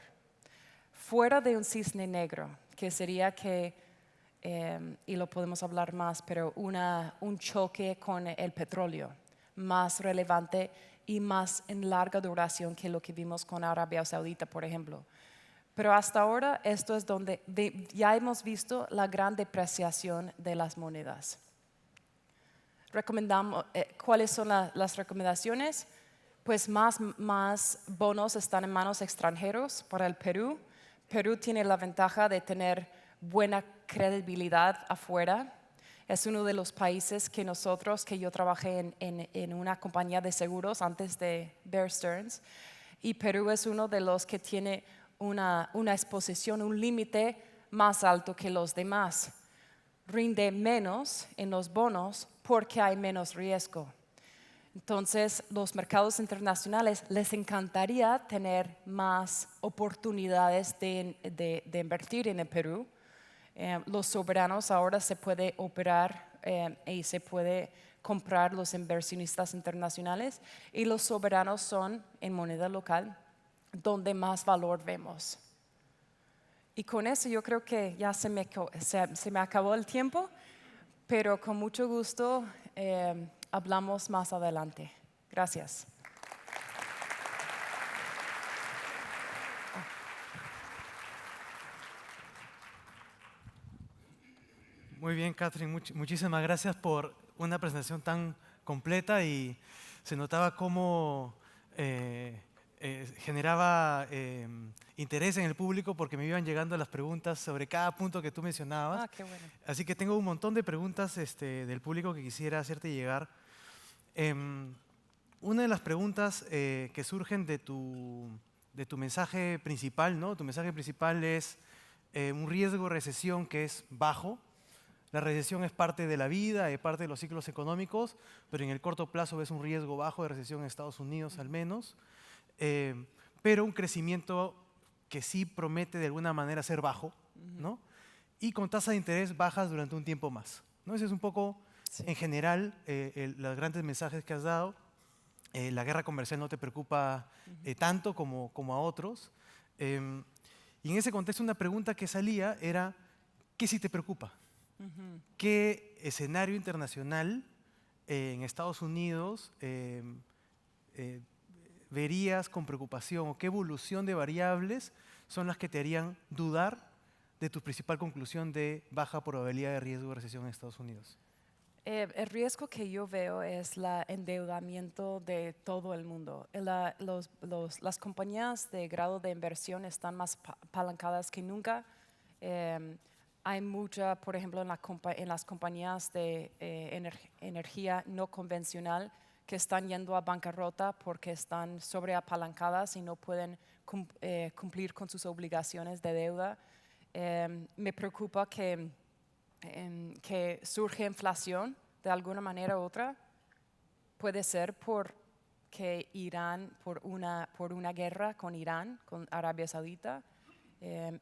Fuera de un cisne negro, que sería que, y lo podemos hablar más, pero un choque con el petróleo más relevante y más en larga duración que lo que vimos con Arabia Saudita, por ejemplo. Pero hasta ahora esto es donde ya hemos visto la gran depreciación de las monedas. ¿Cuáles son las recomendaciones? Pues más bonos están en manos extranjeros para el Perú. Perú tiene la ventaja de tener buena credibilidad afuera. Es uno de los países que yo trabajé en una compañía de seguros antes de Bear Stearns, y Perú es uno de los que tiene una exposición, un límite más alto que los demás. Rinde menos en los bonos porque hay menos riesgo. Entonces, los mercados internacionales les encantaría tener más oportunidades de invertir en el Perú. Los soberanos ahora se puede operar y se puede comprar los inversionistas internacionales, y los soberanos son en moneda local donde más valor vemos. Y con eso yo creo que ya se me acabó el tiempo, pero con mucho gusto hablamos más adelante. Gracias. Muy bien, Catherine, muchísimas gracias por una presentación tan completa, y se notaba cómo generaba interés en el público, porque me iban llegando las preguntas sobre cada punto que tú mencionabas. Qué bueno. Así que tengo un montón de preguntas del público que quisiera hacerte llegar. Una de las preguntas que surgen de tu mensaje principal, ¿no? Tu mensaje principal es un riesgo de recesión que es bajo. La recesión es parte de la vida, es parte de los ciclos económicos, pero en el corto plazo ves un riesgo bajo de recesión en Estados Unidos al menos, pero un crecimiento que sí promete de alguna manera ser bajo, ¿no? Y con tasas de interés bajas durante un tiempo más, ¿no? Ese es un poco, sí, en general, los grandes mensajes que has dado. La guerra comercial no te preocupa tanto como a otros. Y en ese contexto una pregunta que salía era, ¿qué sí te preocupa? ¿Qué escenario internacional en Estados Unidos verías con preocupación, o qué evolución de variables son las que te harían dudar de tu principal conclusión de baja probabilidad de riesgo de recesión en Estados Unidos? El riesgo que yo veo es el endeudamiento de todo el mundo. Las compañías de grado de inversión están más apalancadas que nunca. Hay mucha, por ejemplo, en las compañías de energía no convencional que están yendo a bancarrota porque están sobreapalancadas y no pueden cumplir con sus obligaciones de deuda. Me preocupa que surge inflación de alguna manera u otra. Puede ser por una guerra con Irán, con Arabia Saudita,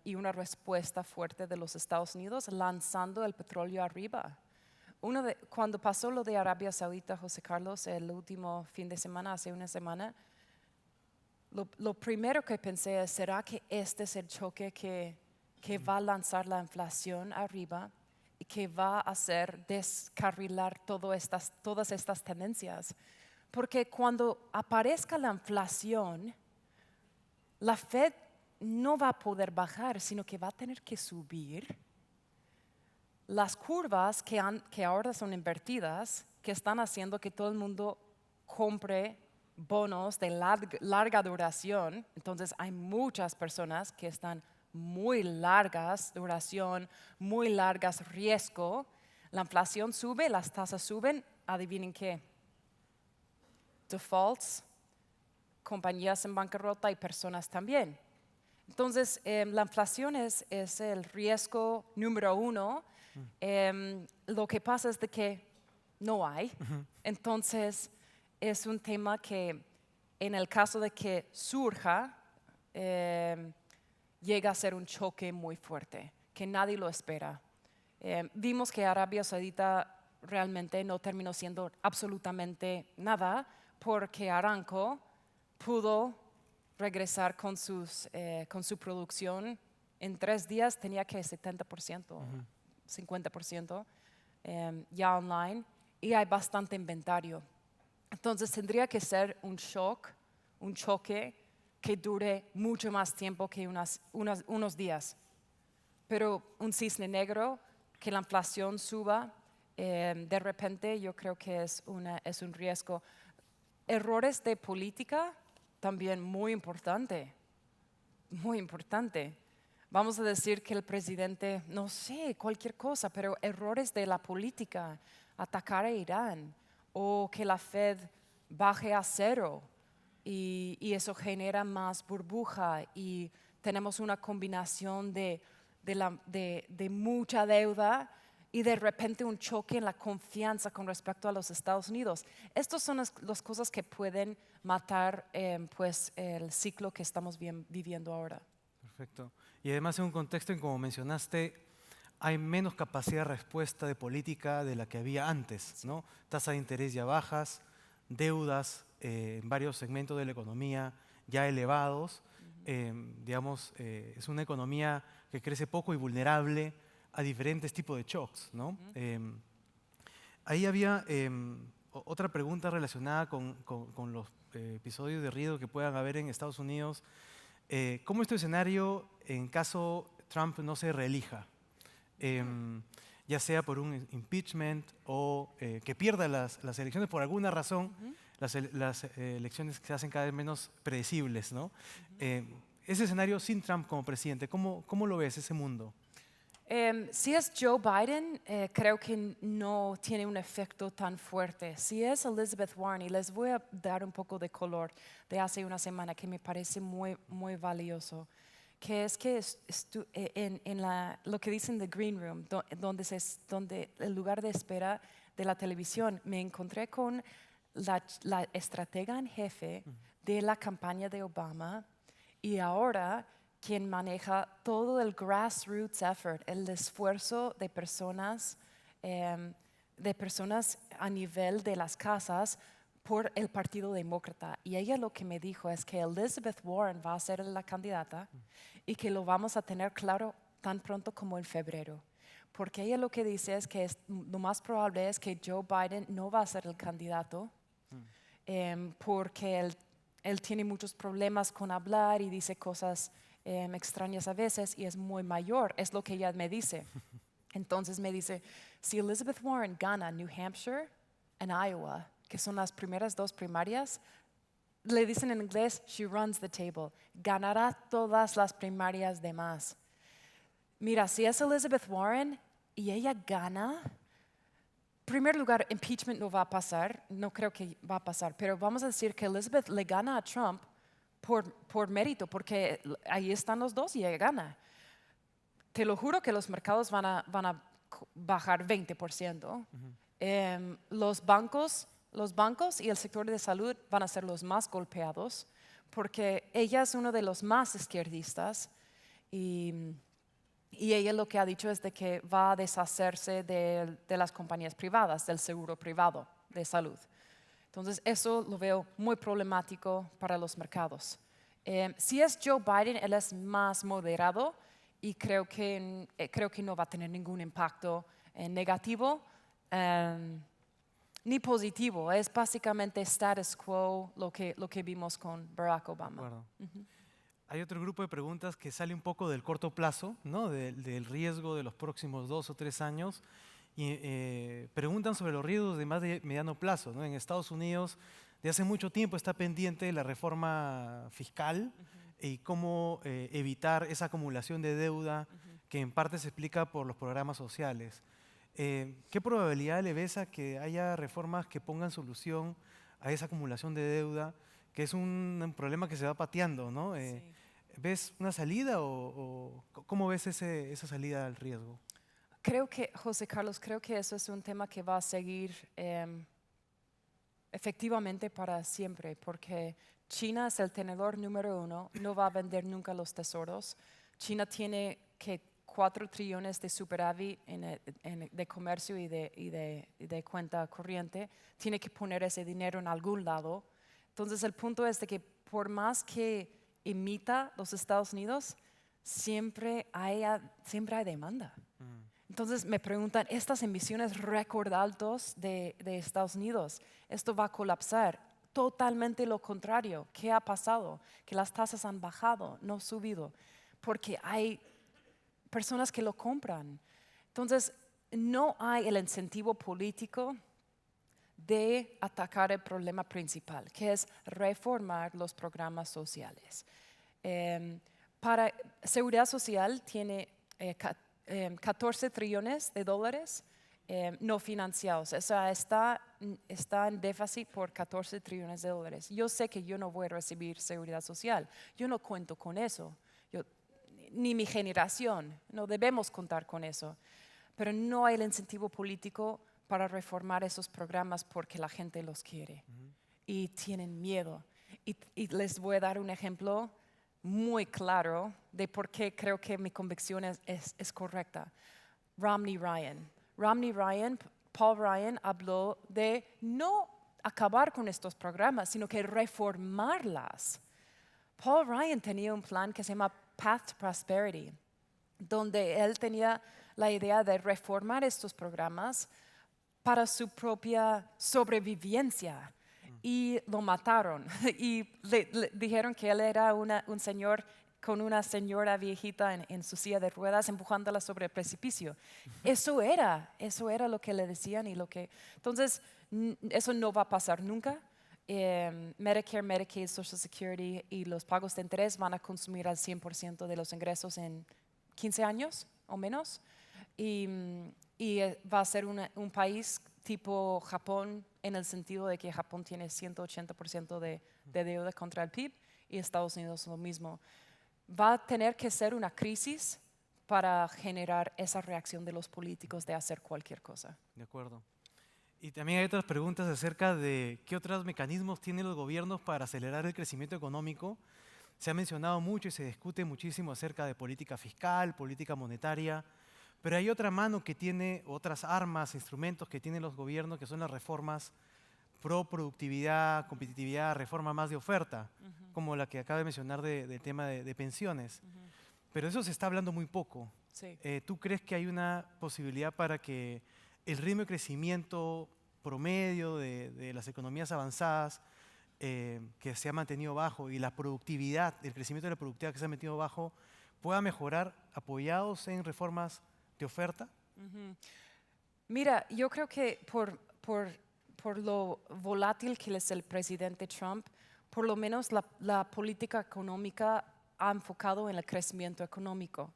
y una respuesta fuerte de los Estados Unidos lanzando el petróleo arriba. Cuando pasó lo de Arabia Saudita, José Carlos, el último fin de semana, hace una semana, lo primero que pensé es, ¿será que este es el choque que va a lanzar la inflación arriba y que va a hacer descarrilar todas estas tendencias? Porque cuando aparezca la inflación, la Fed no va a poder bajar, sino que va a tener que subir. Las curvas que ahora son invertidas, que están haciendo que todo el mundo compre bonos de larga duración. Entonces hay muchas personas que están muy largas duración, muy largas riesgo. La inflación sube, las tasas suben, adivinen qué. Defaults, compañías en bancarrota y personas también. Entonces, la inflación es el riesgo número uno. Lo que pasa es de que no hay. Entonces, es un tema que en el caso de que surja, llega a ser un choque muy fuerte, que nadie lo espera. Vimos que Arabia Saudita realmente no terminó siendo absolutamente nada, porque Aramco pudo regresar con su producción. En 3 días tenía que 70%, 50% ya online, y hay bastante inventario. Entonces tendría que ser un choque que dure mucho más tiempo que unos días. Pero un cisne negro, que la inflación suba de repente, yo creo que es un riesgo. Errores de política, también muy importante, muy importante. Vamos a decir que el presidente, no sé, cualquier cosa, pero errores de la política, atacar a Irán, o que la Fed baje a 0, y eso genera más burbuja, y tenemos una combinación de mucha deuda y de repente un choque en la confianza con respecto a los Estados Unidos. Estas son las cosas que pueden matar pues, el ciclo que estamos viviendo ahora. Perfecto. Y además en un contexto en, como mencionaste, hay menos capacidad de respuesta de política de la que había antes, ¿no? Tasas de interés ya bajas, deudas en varios segmentos de la economía ya elevados. Digamos, es una economía que crece poco y vulnerable a diferentes tipos de shocks, ¿no? Ahí había otra pregunta relacionada con los episodios de riesgo que puedan haber en Estados Unidos. ¿Cómo es tu escenario en caso Trump no se reelija? Ya sea por un impeachment o que pierda las elecciones por alguna razón, las elecciones se hacen cada vez menos predecibles, ¿no? Ese escenario sin Trump como presidente, ¿cómo lo ves ese mundo? Si es Joe Biden, creo que no tiene un efecto tan fuerte. Si es Elizabeth Warren, y les voy a dar un poco de color de hace una semana que me parece muy, muy valioso, que es que lo que dicen The Green Room, donde el lugar de espera de la televisión, me encontré con la estratega en jefe de la campaña de Obama, y ahora quien maneja todo el grassroots effort, el esfuerzo de personas a nivel de las casas por el Partido Demócrata. Y ella lo que me dijo es que Elizabeth Warren va a ser la candidata y que lo vamos a tener claro tan pronto como en febrero. Porque ella lo que dice es que lo más probable es que Joe Biden no va a ser el candidato porque él tiene muchos problemas con hablar y dice cosas extrañas a veces y es muy mayor, es lo que ella me dice. Entonces me dice, si Elizabeth Warren gana New Hampshire y Iowa, que son las primeras 2 primarias, le dicen en inglés, she runs the table, ganará todas las primarias demás. Mira, si es Elizabeth Warren y ella gana, en primer lugar, impeachment no va a pasar, no creo que va a pasar, pero vamos a decir que Elizabeth le gana a Trump por mérito, porque ahí están los dos y ella gana. Te lo juro que los mercados van a bajar 20%. Los bancos y el sector de salud van a ser los más golpeados, porque ella es uno de los más izquierdistas y ella lo que ha dicho es de que va a deshacerse de las compañías privadas, del seguro privado de salud. Entonces, eso lo veo muy problemático para los mercados. Si es Joe Biden, él es más moderado y creo que no va a tener ningún impacto negativo ni positivo. Es básicamente status quo lo que vimos con Barack Obama. Hay otro grupo de preguntas que sale un poco del corto plazo, ¿no? Del riesgo de los próximos 2 o 3 años. Y preguntan sobre los riesgos de más de mediano plazo, ¿no? En Estados Unidos, de hace mucho tiempo está pendiente la reforma fiscal y cómo evitar esa acumulación de deuda que en parte se explica por los programas sociales. ¿Qué probabilidad le ves a que haya reformas que pongan solución a esa acumulación de deuda, que es un problema que se va pateando, ¿no? Sí. ¿Ves una salida o cómo ves esa salida al riesgo? Creo que, José Carlos, creo que eso es un tema que va a seguir efectivamente para siempre, porque China es el tenedor número 1, no va a vender nunca los tesoros. China tiene que 4 trillones de superávit de comercio y de cuenta corriente. Tiene que poner ese dinero en algún lado. Entonces el punto es de que por más que imita los Estados Unidos, siempre hay demanda. Entonces me preguntan, estas emisiones récord altos de Estados Unidos, ¿esto va a colapsar? Totalmente lo contrario. ¿Qué ha pasado? Que las tasas han bajado, no subido, porque hay personas que lo compran. Entonces, no hay el incentivo político de atacar el problema principal, que es reformar los programas sociales. Para seguridad social tiene 14 trillones de dólares no financiados. O sea, está en déficit por 14 trillones de dólares. Yo sé que yo no voy a recibir seguridad social. Yo no cuento con eso. Ni mi generación. No debemos contar con eso. Pero no hay el incentivo político para reformar esos programas porque la gente los quiere. Y tienen miedo. Y les voy a dar un ejemplo muy claro de por qué creo que mi convicción es correcta. Romney Ryan, Paul Ryan habló de no acabar con estos programas, sino que reformarlas. Paul Ryan tenía un plan que se llama Path to Prosperity, donde él tenía la idea de reformar estos programas para su propia sobrevivencia. Y lo mataron. Y le dijeron que él era un señor con una señora viejita en su silla de ruedas empujándola sobre el precipicio. Eso era lo que le decían y lo que... Entonces, eso no va a pasar nunca. Medicare, Medicaid, Social Security y los pagos de interés van a consumir al 100% de los ingresos en 15 años o menos. Y va a ser un país tipo Japón, en el sentido de que Japón tiene 180% de deuda contra el PIB y Estados Unidos lo mismo. Va a tener que ser una crisis para generar esa reacción de los políticos de hacer cualquier cosa. De acuerdo. Y también hay otras preguntas acerca de qué otros mecanismos tienen los gobiernos para acelerar el crecimiento económico. Se ha mencionado mucho y se discute muchísimo acerca de política fiscal, política monetaria, pero hay otra mano que tiene otras armas, instrumentos que tienen los gobiernos, que son las reformas pro productividad, competitividad, reforma más de oferta, como la que acaba de mencionar del tema de pensiones. Pero eso se está hablando muy poco. Sí. ¿Tú crees que hay una posibilidad para que el ritmo de crecimiento promedio de las economías avanzadas que se ha mantenido bajo y la productividad, el crecimiento de la productividad que se ha mantenido bajo, pueda mejorar apoyados en reformas de oferta? Mira, yo creo que por lo volátil que es el presidente Trump, por lo menos la política económica ha enfocado en el crecimiento económico.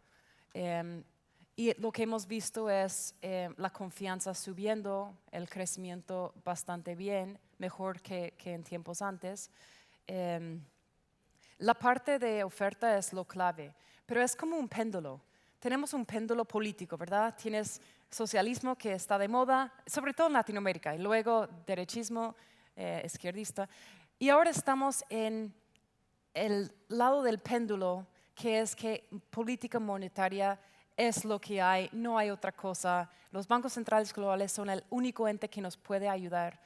Y lo que hemos visto es la confianza subiendo, el crecimiento bastante bien, mejor que en tiempos antes. La parte de oferta es lo clave, pero es como un péndulo. Tenemos un péndulo político, ¿verdad? Tienes socialismo que está de moda, sobre todo en Latinoamérica, y luego derechismo, izquierdista. Y ahora estamos en el lado del péndulo, que es que política monetaria es lo que hay, no hay otra cosa. Los bancos centrales globales son el único ente que nos puede ayudar.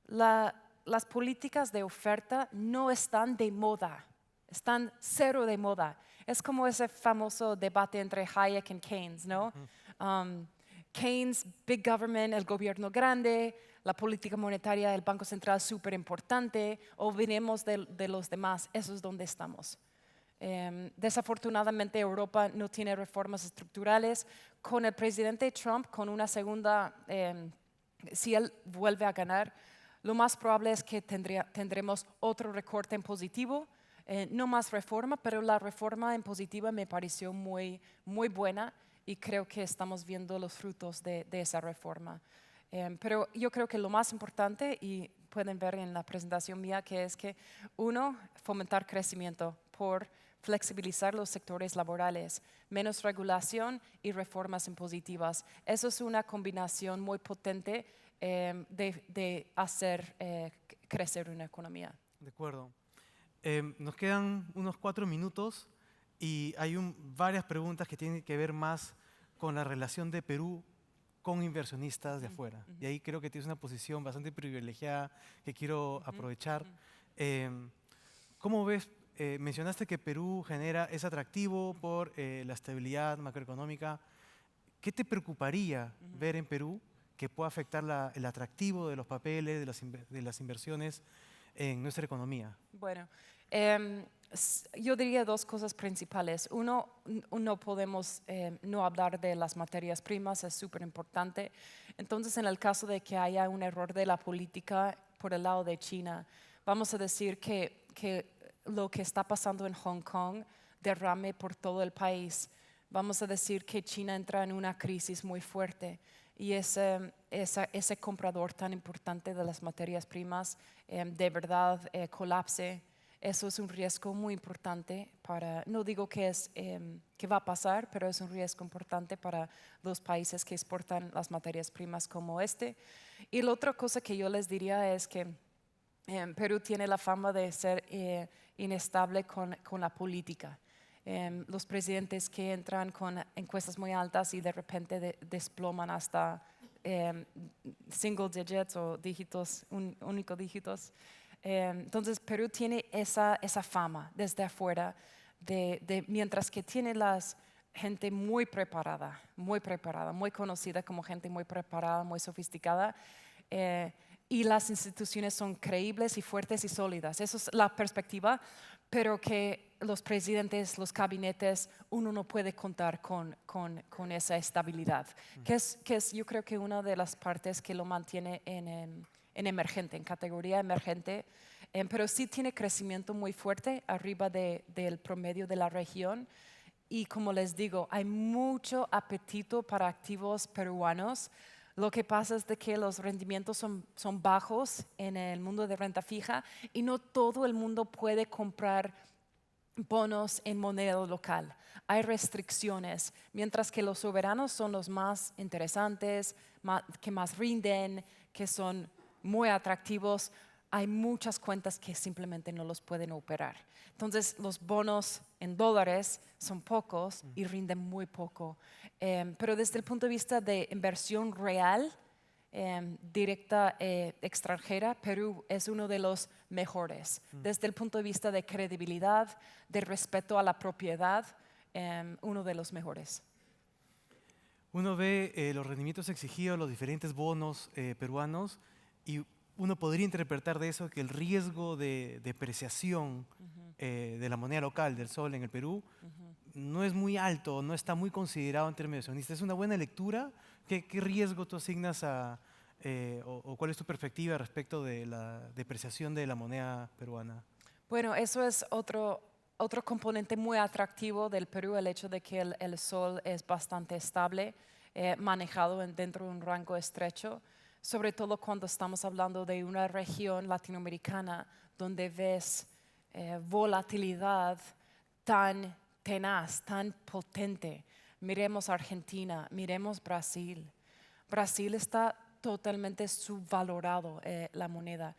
Las políticas de oferta no están de moda, están cero de moda. Es como ese famoso debate entre Hayek y Keynes, ¿no? Keynes, big government, el gobierno grande, la política monetaria del Banco Central súper importante, olvidemos de los demás, eso es donde estamos. Desafortunadamente Europa no tiene reformas estructurales. Con el presidente Trump, con una segunda, si él vuelve a ganar, lo más probable es que tendremos otro recorte en positivo, no más reforma, pero la reforma en positiva me pareció muy, muy buena y creo que estamos viendo los frutos de esa reforma. Pero yo creo que lo más importante, y pueden ver en la presentación mía, que es que uno, fomentar crecimiento por flexibilizar los sectores laborales, menos regulación y reformas impositivas. Eso es una combinación muy potente de hacer crecer una economía. De acuerdo. Nos quedan unos 4 minutos y hay varias preguntas que tienen que ver más con la relación de Perú con inversionistas de afuera. Y ahí creo que tienes una posición bastante privilegiada que quiero aprovechar. ¿Cómo ves? Mencionaste que Perú es atractivo por la estabilidad macroeconómica. ¿Qué te preocuparía ver en Perú que pueda afectar el atractivo de los papeles, de las inversiones en nuestra economía? Bueno, yo diría dos cosas principales. Uno, no podemos no hablar de las materias primas, es súper importante. Entonces, en el caso de que haya un error de la política por el lado de China, vamos a decir que lo que está pasando en Hong Kong derrame por todo el país. Vamos a decir que China entra en una crisis muy fuerte y ese comprador tan importante de las materias primas de verdad colapse. Eso es un riesgo muy importante no digo que va a pasar, pero es un riesgo importante para los países que exportan las materias primas como este. Y la otra cosa que yo les diría es que Perú tiene la fama de ser inestable con la política. Los presidentes que entran con encuestas muy altas y de repente desploman hasta single digits o dígitos, únicos dígitos. Entonces Perú tiene esa fama desde afuera, mientras que tiene gente muy preparada, muy conocida como gente muy preparada, muy sofisticada. Y las instituciones son creíbles y fuertes y sólidas. Esa es la perspectiva, pero que los presidentes, los gabinetes, uno no puede contar con esa estabilidad, que es yo creo que una de las partes que lo mantiene en emergente, en categoría emergente, pero sí tiene crecimiento muy fuerte arriba del promedio de la región. Y como les digo, hay mucho apetito para activos peruanos. Lo que pasa es de que los rendimientos son bajos en el mundo de renta fija y no todo el mundo puede comprar bonos en moneda local. Hay restricciones, mientras que los soberanos son los más interesantes, que más rinden, que son muy atractivos. Hay muchas cuentas que simplemente no los pueden operar. Entonces, los bonos en dólares son pocos y rinden muy poco. Pero desde el punto de vista de inversión real, directa extranjera, Perú es uno de los mejores. Desde el punto de vista de credibilidad, de respeto a la propiedad, uno de los mejores. Uno ve los rendimientos exigidos, los diferentes bonos peruanos y uno podría interpretar de eso que el riesgo de depreciación de la moneda local, del sol en el Perú, no es muy alto, no está muy considerado en términos accionistas. ¿Es una buena lectura? ¿Qué riesgo tú asignas o cuál es tu perspectiva respecto de la depreciación de la moneda peruana? Bueno, eso es otro componente muy atractivo del Perú, el hecho de que el sol es bastante estable, manejado dentro de un rango estrecho, sobre todo cuando estamos hablando de una región latinoamericana donde ves volatilidad tan tenaz, tan potente. Miremos Argentina, miremos Brasil. Brasil está totalmente subvalorado la moneda.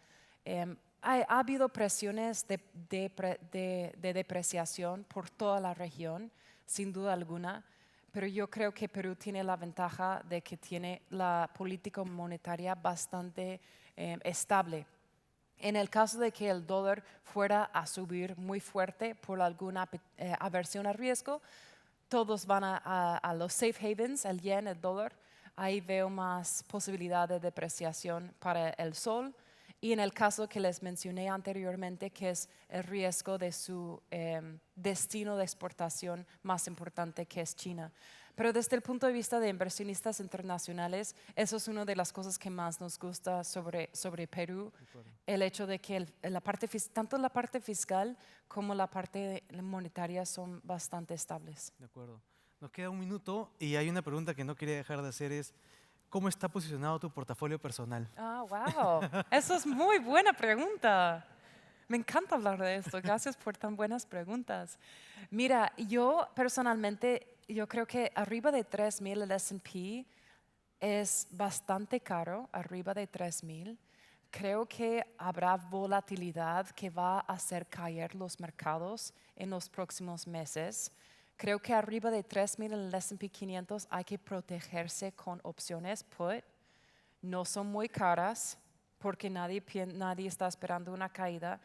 Ha habido presiones de depreciación por toda la región, sin duda alguna, pero yo creo que Perú tiene la ventaja de que tiene la política monetaria bastante estable. En el caso de que el dólar fuera a subir muy fuerte por alguna aversión al riesgo, todos van a los safe havens, el yen, el dólar. Ahí veo más posibilidad de depreciación para el sol. Y en el caso que les mencioné anteriormente, que es el riesgo de su destino de exportación más importante, que es China. Pero desde el punto de vista de inversionistas internacionales, eso es una de las cosas que más nos gusta sobre Perú, el hecho de que tanto la parte fiscal como la parte monetaria son bastante estables. De acuerdo. Nos queda un minuto y hay una pregunta que no quería dejar de hacer es, ¿cómo está posicionado tu portafolio personal? Ah, wow. Eso es muy buena pregunta. Me encanta hablar de esto. Gracias por tan buenas preguntas. Mira, yo personalmente, yo creo que arriba de 3,000 el S&P es bastante caro, arriba de 3,000. Creo que habrá volatilidad que va a hacer caer los mercados en los próximos meses. Creo que arriba de 3,000 en el S&P 500 hay que protegerse con opciones put. No son muy caras porque nadie está esperando una caída,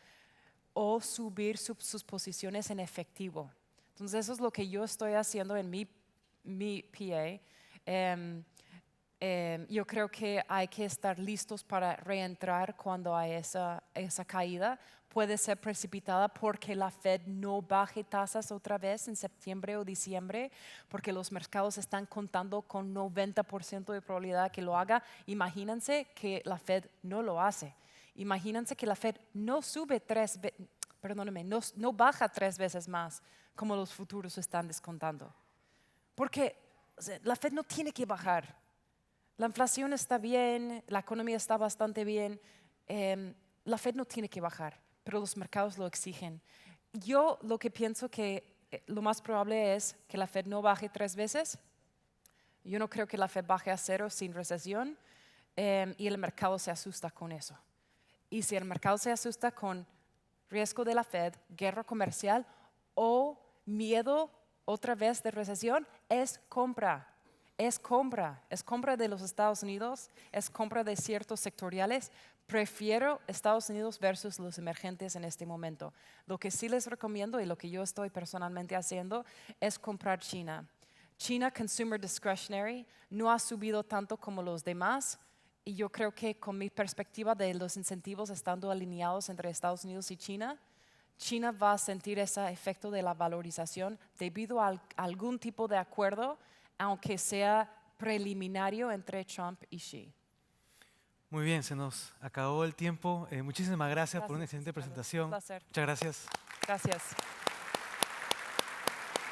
o subir sus posiciones en efectivo. Entonces eso es lo que yo estoy haciendo en mi PA. Yo creo que hay que estar listos para reentrar cuando hay esa caída. Puede ser precipitada porque la Fed no baje tasas otra vez en septiembre o diciembre, porque los mercados están contando con 90% de probabilidad que lo haga. Imagínense que la Fed no lo hace. Imagínense que la Fed no sube no baja 3 veces más, como los futuros están descontando. Porque la Fed no tiene que bajar. La inflación está bien, la economía está bastante bien. La Fed no tiene que bajar, pero los mercados lo exigen. Yo lo que pienso que lo más probable es que la Fed no baje 3 veces. Yo no creo que la Fed baje a 0 sin recesión, y el mercado se asusta con eso. Y si el mercado se asusta con riesgo de la Fed, guerra comercial o miedo otra vez de recesión, es compra. Es compra de los Estados Unidos, es compra de ciertos sectoriales. Prefiero Estados Unidos versus los emergentes en este momento. Lo que sí les recomiendo y lo que yo estoy personalmente haciendo es comprar China. China Consumer Discretionary no ha subido tanto como los demás, y yo creo que con mi perspectiva de los incentivos estando alineados entre Estados Unidos y China, China va a sentir ese efecto de la valorización debido a algún tipo de acuerdo, aunque sea preliminario entre Trump y Xi. Muy bien, se nos acabó el tiempo. Muchísimas gracias por una Gracias, excelente Carlos. presentación. Un placer. Muchas gracias. Gracias.